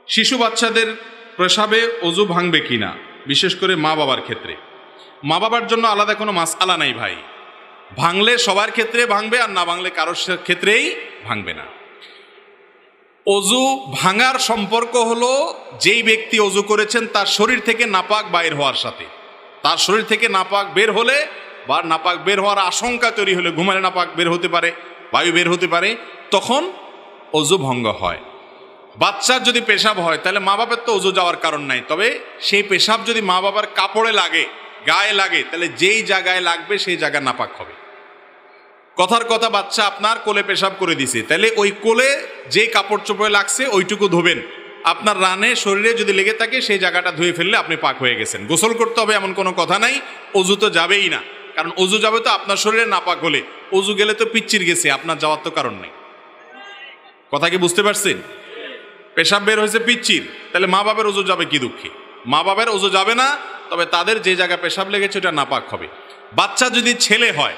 শিশু বাচ্চাদের প্রসাবে অজু ভাঙবে কিনা, বিশেষ করে মা বাবার ক্ষেত্রে। মা বাবার জন্য আলাদা কোনো মাসআলা নাই ভাই, ভাঙলে সবার ক্ষেত্রে ভাঙবে, আর না ভাঙলে কারোর ক্ষেত্রেই ভাঙবে না। অজু ভাঙার সম্পর্ক হলো যেই ব্যক্তি অজু করেছেন তার শরীর থেকে নাপাক বাইর হওয়ার সাথে। তার শরীর থেকে নাপাক বের হলে বা নাপাক বের হওয়ার আশঙ্কা তৈরি হলে, ঘুমালে নাপাক বের হতে পারে, বায়ু বের হতে পারে, তখন অজু ভঙ্গ হয়। বাচ্চার যদি পেশাব হয় তাহলে মা বাবার তো অজু যাওয়ার কারণ নাই, তবে সেই পেশাব যদি মা বাবার কাপড়ে লাগে, গায়ে লাগে, তাহলে যেই জায়গায় লাগবে সেই জায়গা নাপাক হবে। কথার কথা, বাচ্চা আপনার কোলে পেশাব করে দিছে, তাহলে ওই কোলে যেই কাপড় চোপড়ে লাগছে ওইটুকু ধোবেন। আপনার রানে শরীরে যদি লেগে থাকে সেই জায়গাটা ধুয়ে ফেললে আপনি পাক হয়ে গেছেন। গোসল করতে হবে এমন কোনো কথা নাই, অজু তো যাবেই না, কারণ অজু যাবে তো আপনার শরীরে নাপাক হলে। অজু গেলে তো পিচ্চির গেছে, আপনার যাওয়ার তো কারণ নেই। কথা কি বুঝতে পারছেন? পেশাব বের হয়েছে পিচ্চির, তাহলে মা বাবার অজু যাবে কি দুঃখে? মা বাবার অজু যাবে না, তবে তাদের যে জায়গায় পেশাব লেগেছে ওটা নাপাক হবে। বাচ্চা যদি ছেলে হয়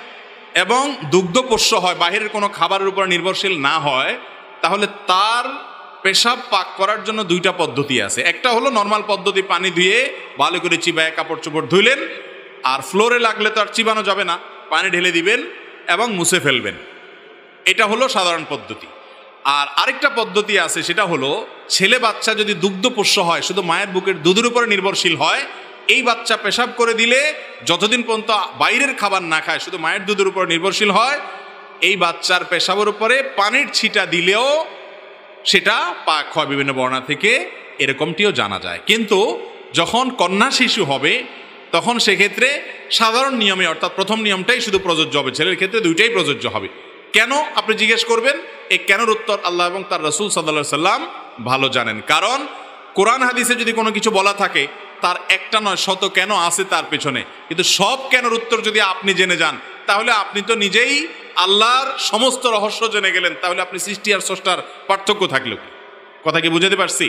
এবং দুগ্ধপোষ্য হয়, বাহিরের কোনো খাবারের উপর নির্ভরশীল না হয়, তাহলে তার পেশাব পাক করার জন্য দুইটা পদ্ধতি আছে। একটা হলো নর্মাল পদ্ধতি, পানি ধুয়ে ভালো করে চিবায় কাপড় চোপড় ধুইলেন, আর ফ্লোরে লাগলে তো আর চিবানো যাবে না, পানি ঢেলে দিবেন এবং মুছে ফেলবেন। এটা হলো সাধারণ পদ্ধতি। আর আরেকটা পদ্ধতি আছে, সেটা হলো ছেলে বাচ্চা যদি দুগ্ধপোষ্য হয়, শুধু মায়ের বুকের দুধের উপরে নির্ভরশীল হয়, এই বাচ্চা পেশাব করে দিলে যতদিন পর্যন্ত বাইরের খাবার না খায়, শুধু মায়ের দুধের উপর নির্ভরশীল হয়, এই বাচ্চার পেশাবের উপরে পানির ছিটা দিলেও সেটা পাক হয় বিভিন্ন বর্ণনা থেকে, এরকমটিও জানা যায়। কিন্তু যখন কন্যা শিশু হবে তখন সেক্ষেত্রে সাধারণ নিয়মে, অর্থাৎ প্রথম নিয়মটাই শুধু প্রযোজ্য হবে, ছেলের ক্ষেত্রে দুইটাই প্রযোজ্য হবে। কেন আপনি জিজ্ঞেস করবেন, এই কেনর উত্তর আল্লাহ এবং তার রাসূল সাল্লাল্লাহু আলাইহি সাল্লাম ভালো জানেন। কারণ কোরআন হাদিসে যদি কোনো কিছু বলা থাকে, তার একটা নয় শত কেন আছে তার পেছনে, কিন্তু সব কেনর উত্তর যদি আপনি জেনে যান, তাহলে আপনি তো নিজেই আল্লাহর সমস্ত রহস্য জেনে গেলেন। তাহলে আপনি সৃষ্টি আর স্রষ্টার পার্থক্য থাকলো। কথা কি বুঝাতে পারছি?